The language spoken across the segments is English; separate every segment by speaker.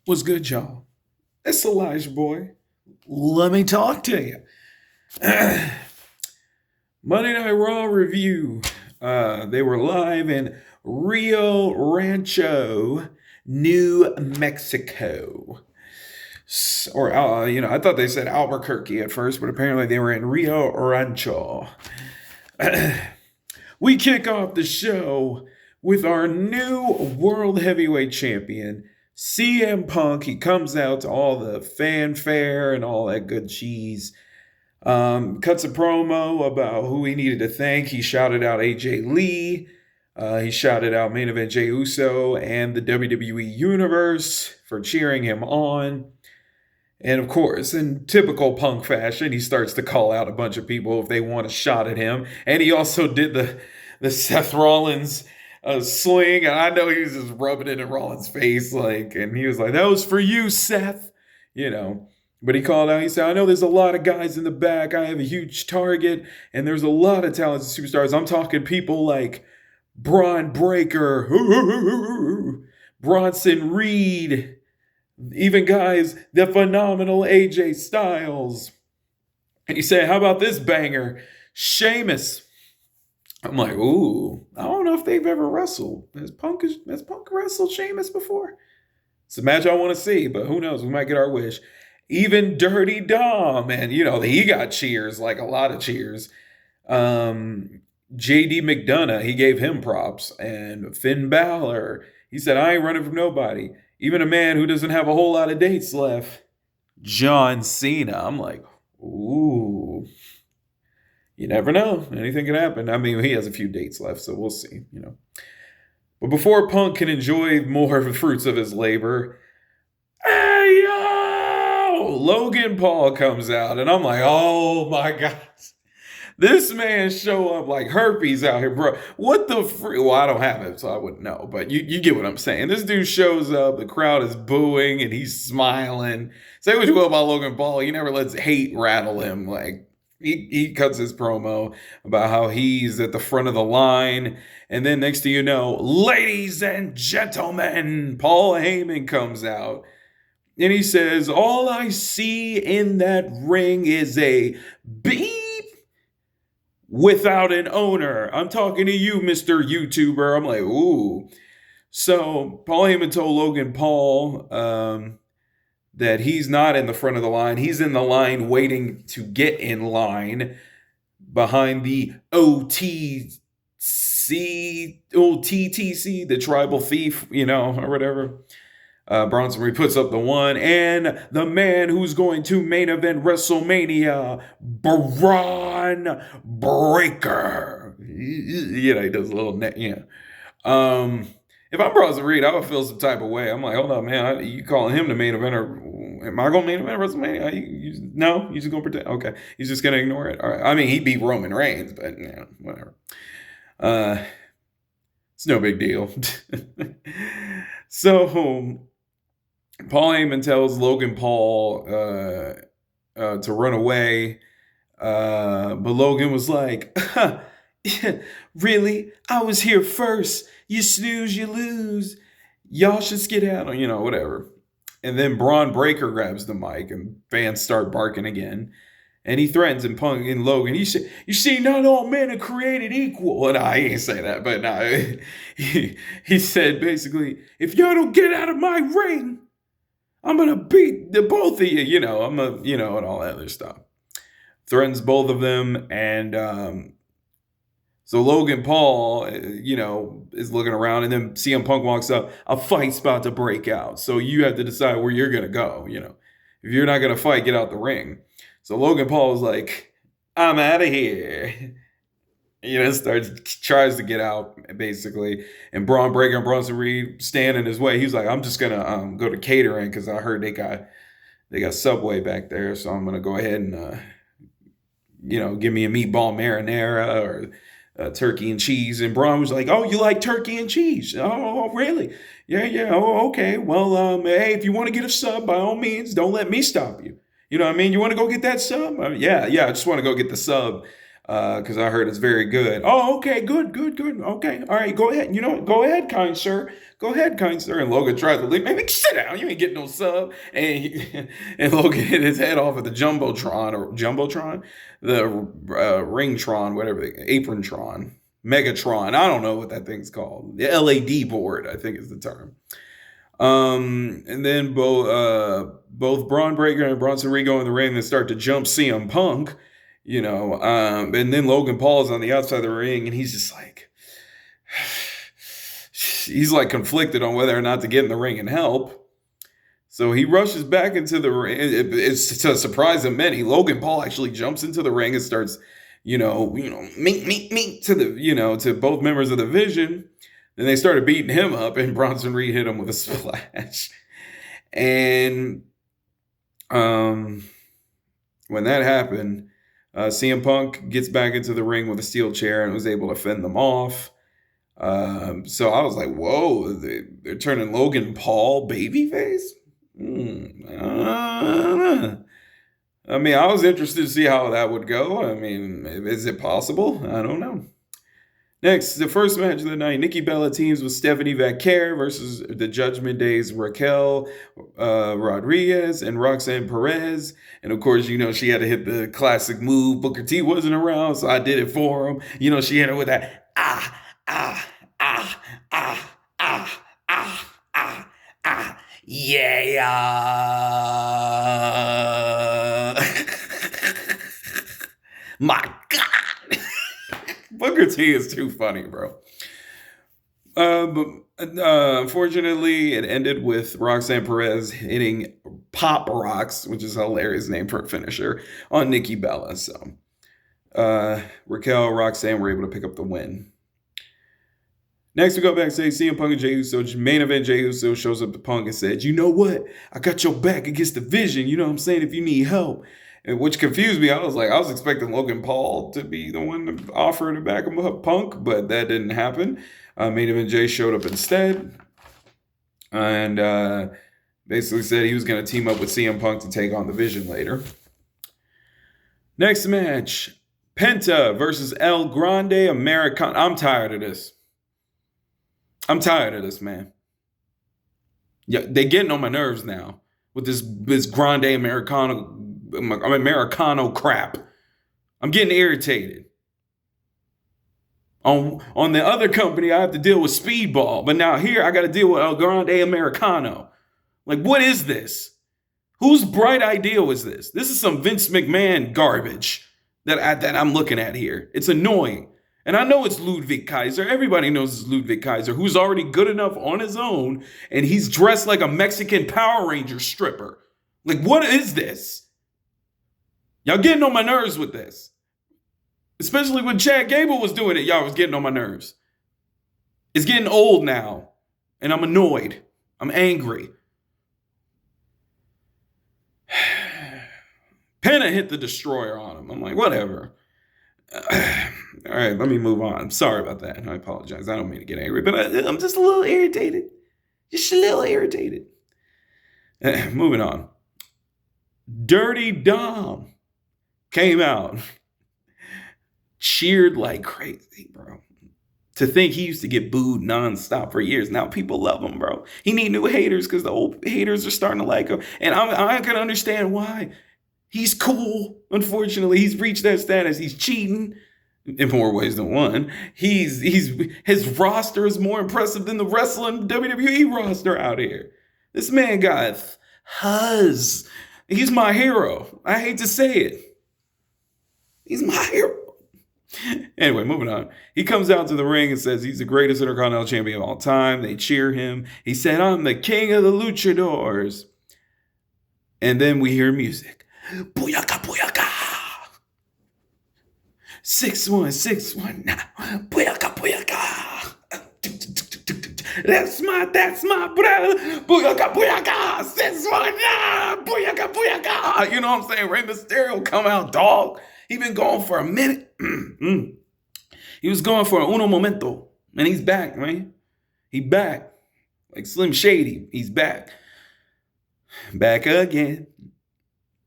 Speaker 1: What's good, y'all? It's ElijahBoyy. Let me talk to you. Monday Night Raw review. They were live in Rio Rancho, New Mexico. I thought they said Albuquerque at first, but apparently they were in Rio Rancho. We kick off the show with our new World Heavyweight Champion, CM Punk. He comes out to all the fanfare and all that good cheese. Cuts a promo about who he needed to thank. He shouted out AJ Lee. He shouted out main event Jey Uso and the WWE Universe for cheering him on. And of course, in typical Punk fashion, he starts to call out a bunch of people if they want a shot at him. And he also did the Seth Rollins sling, and I know he was just rubbing it in Rollins' face, and he was like, "That was for you, Seth," But he called out. He said, "I know there's a lot of guys in the back. I have a huge target, and there's a lot of talented superstars. I'm talking people like Braun Breaker, Bronson Reed, even guys, the phenomenal AJ Styles." And he said, "How about this banger, Sheamus?" I'm like, ooh, I don't know if they've ever wrestled. Has Punk wrestled Sheamus before? It's a match I want to see, but who knows? We might get our wish. Even Dirty Dom, and he got cheers, like a lot of cheers. JD McDonough, he gave him props. And Finn Balor, he said, "I ain't running from nobody." Even a man who doesn't have a whole lot of dates left, John Cena. I'm like, ooh. You never know. Anything can happen. I mean, he has a few dates left, so we'll see, But before Punk can enjoy more of the fruits of his labor, hey, yo! Logan Paul comes out, and I'm like, oh, my God. This man show up like herpes out here, bro. What the Well, I don't have it, so I wouldn't know, but you get what I'm saying. This dude shows up, the crowd is booing, and he's smiling. Say what you will about Logan Paul, he never lets hate rattle him, He cuts his promo about how he's at the front of the line. And then next thing you know, ladies and gentlemen, Paul Heyman comes out. And he says, "All I see in that ring is a beep without an owner. I'm talking to you, Mr. YouTuber." I'm like, ooh. So Paul Heyman told Logan Paul that he's not in the front of the line. He's in the line waiting to get in line behind the OTTC, the tribal thief, or whatever. Bronson Reed puts up the one, and the man who's going to main event WrestleMania, Braun Breaker. He does a little net, If I'm Bronson Reed, I would feel some type of way. I'm like, hold on, man. You calling him the main eventer? Am I going to main event WrestleMania? No? You just going to pretend? Okay. He's just going to ignore it? All right. I mean, he beat Roman Reigns, but, whatever. It's no big deal. So, Paul Heyman tells Logan Paul to run away. But Logan was like, "Really? I was here first. You snooze, you lose. Y'all should skedaddle," whatever. And then Braun Breaker grabs the mic and fans start barking again. And he threatens and Punk and Logan. He said, "You see, not all men are created equal." And I ain't say that, but no. He said basically, "If y'all don't get out of my ring, I'm going to beat the both of you." And all that other stuff. Threatens both of them. And so Logan Paul, is looking around, and then CM Punk walks up. A fight's about to break out. So you have to decide where you're going to go. If you're not going to fight, get out the ring. So Logan Paul was like, "I'm out of here." Tries to get out, basically. And Braun Breaker and Bronson Reed stand in his way. He's like, "I'm just going to go to catering because I heard they got Subway back there. So I'm going to go ahead and, give me a meatball marinara or turkey and cheese." And Braun was like, "Oh, you like turkey and cheese? Oh, really? Yeah. Oh, okay. Well, hey, if you want to get a sub, by all means, don't let me stop you. You know what I mean? You want to go get that sub?" "Yeah, I just want to go get the sub. because I heard it's very good. Oh, okay, good. Okay, all right, go ahead. You know what? Go ahead, kind sir. Go ahead, kind sir. And Logan tries to leave. Man, sit down. You ain't getting no sub. And Logan hit his head off of the jumbotron, the ringtron, whatever, aprontron, megatron. I don't know what that thing's called. The LAD board, I think is the term. And then both Braun Breaker and Bronson Reed go in the ring and start to jump CM Punk. And then Logan Paul is on the outside of the ring, and he's just like, he's like conflicted on whether or not to get in the ring and help. So he rushes back into the ring. It's to surprise of many. Logan Paul actually jumps into the ring and starts, meet to the, to both members of the Vision. Then they started beating him up, and Bronson Reed hit him with a splash. And when that happened, CM Punk gets back into the ring with a steel chair and was able to fend them off. So I was like, whoa, they're turning Logan Paul babyface? I mean, I was interested to see how that would go. I mean, is it possible? I don't know. Next, the first match of the night, Nikki Bella teams with Stephanie Vaquer versus the Judgment Day's Raquel Rodriguez and Roxanne Perez. And of course, she had to hit the classic move. Booker T wasn't around, so I did it for him. She hit her with that, yeah. My God. Booker T is too funny, bro. But unfortunately, it ended with Roxanne Perez hitting Pop Rocks, which is a hilarious name for a finisher, on Nikki Bella. So Raquel, Roxanne were able to pick up the win. Next, we go backstage. CM Punk and Jey Uso. Main event, Jey Uso shows up to Punk and said, you know what? I got your back against the Vision. You know what I'm saying? If you need help. Which confused me. I was expecting Logan Paul to be the one to offer to back him up, Punk, but that didn't happen. Main event Jay showed up instead, and basically said he was going to team up with CM Punk to take on the Vision later. Next match, Penta versus El Grande Americano. I'm tired of this. Man. Yeah, they getting on my nerves now with this Grande Americano crap. I'm getting irritated. On the other company, I have to deal with Speedball, but now here I got to deal with El Grande Americano. Like, what is this? Whose bright idea was this? This is some Vince McMahon garbage that I'm looking at here. It's annoying. And I know it's Ludwig Kaiser. Everybody knows it's Ludwig Kaiser, who's already good enough on his own, and he's dressed like a Mexican Power Ranger stripper. Like, what is this? Y'all getting on my nerves with this. Especially when Chad Gable was doing it, y'all was getting on my nerves. It's getting old now, and I'm annoyed. I'm angry. Penta hit the destroyer on him. I'm like, whatever. All right, let me move on. Sorry about that. I apologize. I don't mean to get angry, but I'm just a little irritated. Just a little irritated. Moving on. Dirty Dom came out, cheered like crazy, bro. To think he used to get booed nonstop for years. Now people love him, bro. He need new haters because the old haters are starting to like him. And I can understand why. He's cool. Unfortunately, he's reached that status. He's cheating in more ways than one. His roster is more impressive than the wrestling WWE roster out here. This man got huzz. He's my hero. I hate to say it. He's my hero. Anyway, moving on. He comes out to the ring and says he's the greatest Intercontinental Champion of all time. They cheer him. He said, I'm the king of the luchadors. And then we hear music. Booyaka, booyaka. 6-1, now. Booyaka, booyaka. That's my brother. Booyaka, booyaka. 6-1, now. Booyaka, booyaka. You know what I'm saying? Rey Mysterio come out, dog. He been gone for a minute. He was gone for uno momento. And he's back, man. He back. Like Slim Shady. He's back. Back again.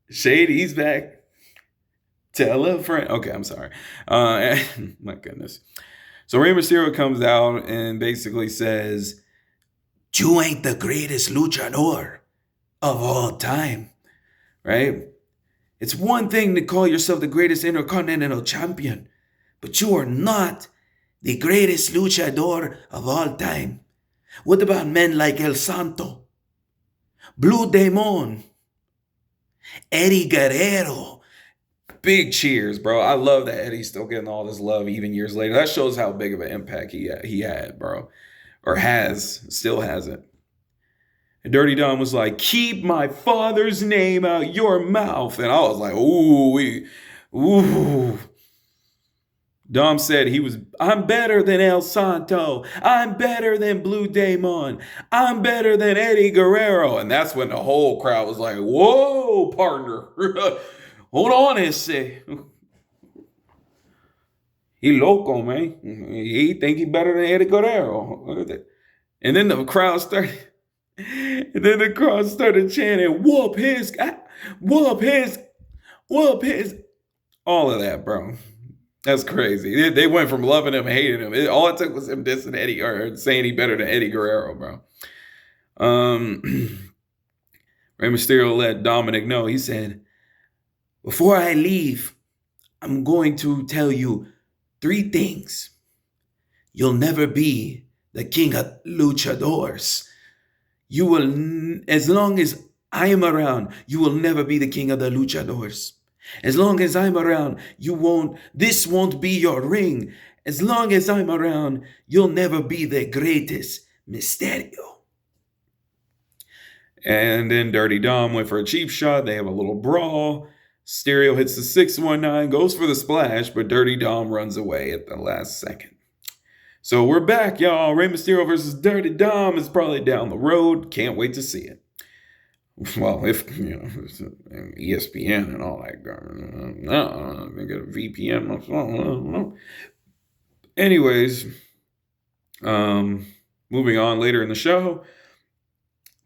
Speaker 1: Shady's back. Tell a friend. Okay, I'm sorry. Uh, my goodness. So Rey Mysterio comes out and basically says, "You ain't the greatest luchador of all time, right? It's one thing to call yourself the greatest intercontinental champion, but you are not the greatest luchador of all time. What about men like El Santo, Blue Demon, Eddie Guerrero?" Big cheers, bro. I love that Eddie's still getting all this love even years later. That shows how big of an impact he had, bro. Or still has it. And Dirty Dom was like, "Keep my father's name out your mouth." And I was like, ooh. Dom said I'm better than El Santo. I'm better than Blue Demon. I'm better than Eddie Guerrero. And that's when the whole crowd was like, "Whoa, partner. Hold on a sec. He loco, man. He think he better than Eddie Guerrero." And then the crowd started chanting, "Whoop his, whoop his, whoop his." All of that, bro. That's crazy. They went from loving him, hating him. All it took was him dissing Eddie or saying he better than Eddie Guerrero, bro. Rey Mysterio let Dominic know. He said, "Before I leave, I'm going to tell you 3 things. You'll never be the king of luchadors. You will, as long as I am around, you will never be the king of the luchadors. As long as I'm around, this won't be your ring. As long as I'm around, you'll never be the greatest Mysterio." And then Dirty Dom went for a cheap shot. They have a little brawl. Stereo hits the 619, goes for the splash, but Dirty Dom runs away at the last second. So we're back, y'all. Rey Mysterio versus Dirty Dom is probably down the road. Can't wait to see it. Well, if, ESPN and all that. No, they get a VPN. Anyways, moving on later in the show,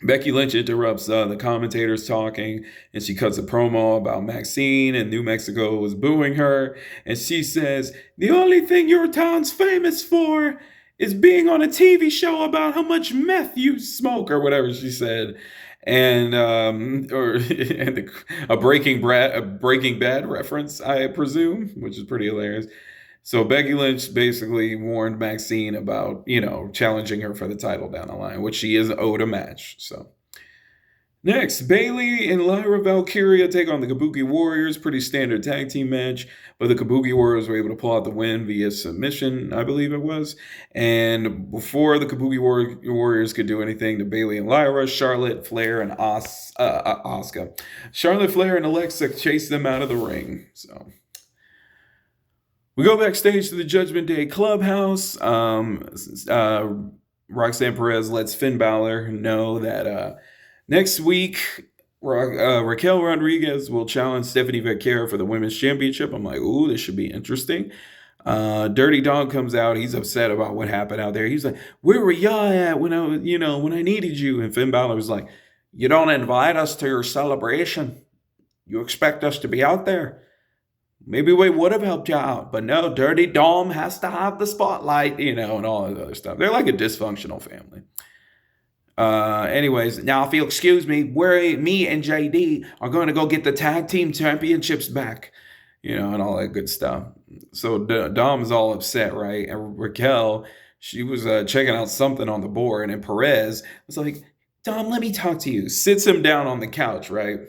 Speaker 1: Becky Lynch interrupts the commentators talking, and she cuts a promo about Maxine, and New Mexico was booing her. And she says, "The only thing your town's famous for is being on a TV show about how much meth you smoke," or whatever she said. And a Breaking Bad reference, I presume, which is pretty hilarious. So Becky Lynch basically warned Maxine about, challenging her for the title down the line, which she is owed a match. So next, Bayley and Lyra Valkyria take on the Kabuki Warriors. Pretty standard tag team match, but the Kabuki Warriors were able to pull out the win via submission, I believe it was. And before the Kabuki Warriors could do anything to Bayley and Lyra, Charlotte Flair and Asuka. Charlotte Flair and Alexa chased them out of the ring. So we go backstage to the Judgment Day Clubhouse. Roxanne Perez lets Finn Balor know that next week, Raquel Rodriguez will challenge Stephanie Vaquero for the Women's Championship. I'm like, ooh, this should be interesting. Dirty Dog comes out. He's upset about what happened out there. He's like, "Where were y'all at when I needed you?" And Finn Balor was like, "You don't invite us to your celebration. You expect us to be out there? Maybe we would have helped you out, but no, Dirty Dom has to have the spotlight, and all that other stuff." They're like a dysfunctional family. Anyways, now if you'll excuse me, me and JD are going to go get the tag team championships back, and all that good stuff. So Dom is all upset, right? And Raquel, she was checking out something on the board, and Perez was like, "Dom, let me talk to you." Sits him down on the couch, right?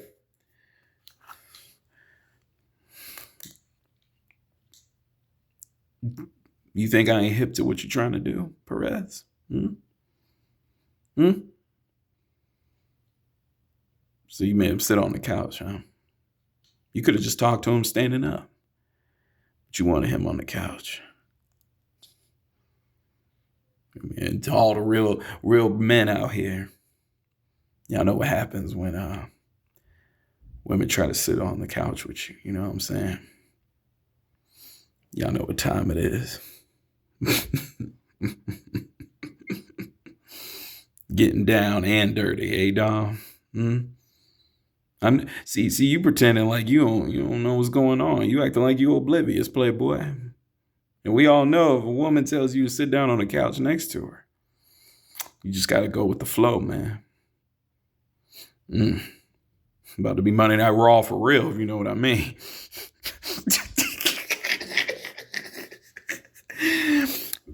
Speaker 1: "You think I ain't hip to what you're trying to do, Perez? So you made him sit on the couch, huh? You could have just talked to him standing up, but you wanted him on the couch." And to all the real men out here, y'all know what happens when women try to sit on the couch with you. You know what I'm saying? Y'all know what time it is. Getting down and dirty, eh, Dom? See, you pretending like you don't know what's going on. You acting like you oblivious, playboy. And we all know if a woman tells you to sit down on the couch next to her, you just got to go with the flow, man. About to be Monday Night Raw for real, if you know what I mean.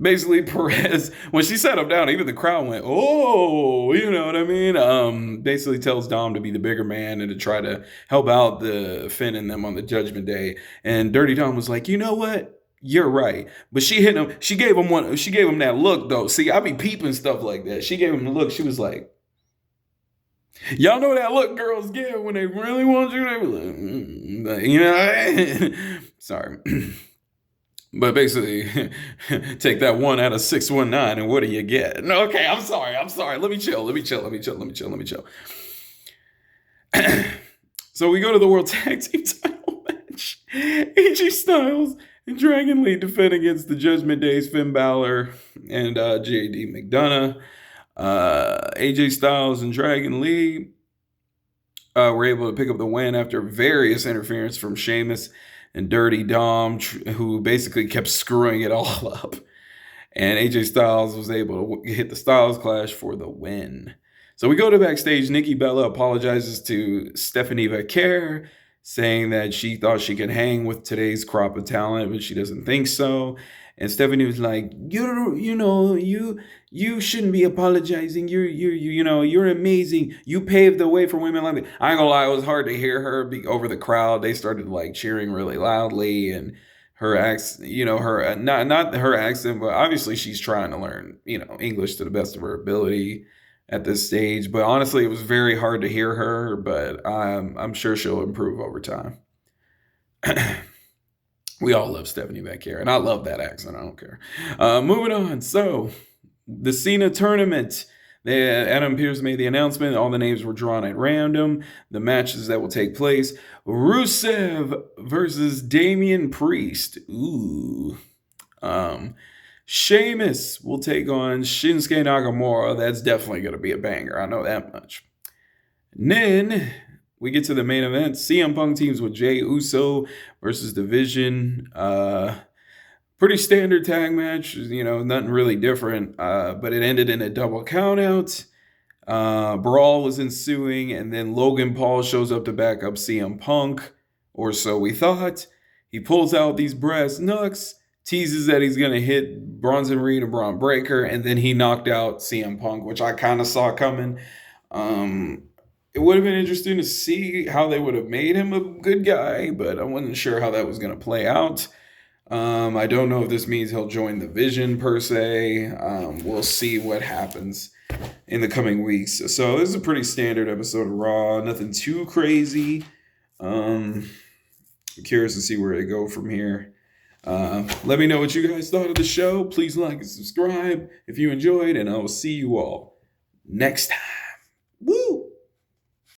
Speaker 1: Basically, Perez, when she sat him down, even the crowd went, oh, you know what I mean? Basically tells Dom to be the bigger man and to try to help out the Finn and them on the Judgment Day. And Dirty Dom was like, you know what? You're right. But she hit him. She gave him that look, though. See, I be peeping stuff like that. She gave him the look. She was like, y'all know that look girls get when they really want you. They be like, you know, sorry. But basically, take that 1 out of 619, and what do you get? No, okay, I'm sorry. Let me chill. So we go to the World Tag Team title match. AJ Styles and Dragon Lee defend against the Judgment Day's Finn Balor and JD McDonough. AJ Styles and Dragon Lee were able to pick up the win after various interference from Sheamus and Dirty Dom, who basically kept screwing it all up. And AJ Styles was able to hit the Styles Clash for the win. So we go to backstage. Nikki Bella apologizes to Stephanie Vaquer, saying that she thought she could hang with today's crop of talent, but she doesn't think so. And Stephanie was like, you shouldn't be apologizing. You're amazing. You paved the way for women like me. I ain't gonna lie, it was hard to hear her over the crowd. They started like cheering really loudly, and her accent, her not her accent, but obviously she's trying to learn, English to the best of her ability at this stage. But honestly, it was very hard to hear her. But I'm sure she'll improve over time. We all love Stephanie Vaquer, and I love that accent. I don't care. Moving on. So, the Cena tournament. Adam Pearce made the announcement. All the names were drawn at random. The matches that will take place. Rusev versus Damian Priest. Ooh. Sheamus will take on Shinsuke Nakamura. That's definitely going to be a banger. I know that much. And then we get to the main event. CM Punk teams with Jey Uso versus Division. Pretty standard tag match, nothing really different. But it ended in a double countout. Brawl was ensuing, and then Logan Paul shows up to back up CM Punk, or so we thought. He pulls out these brass knucks, teases that he's going to hit Bronson Reed and Braun Breaker, and then he knocked out CM Punk, which I kind of saw coming. It would have been interesting to see how they would have made him a good guy, but I wasn't sure how that was going to play out. I don't know if this means he'll join the Vision per se. We'll see what happens in the coming weeks. So this is a pretty standard episode of Raw. Nothing too crazy. I'm curious to see where they go from here. Let me know what you guys thought of the show. Please like and subscribe if you enjoyed, and I will see you all next time. Woo!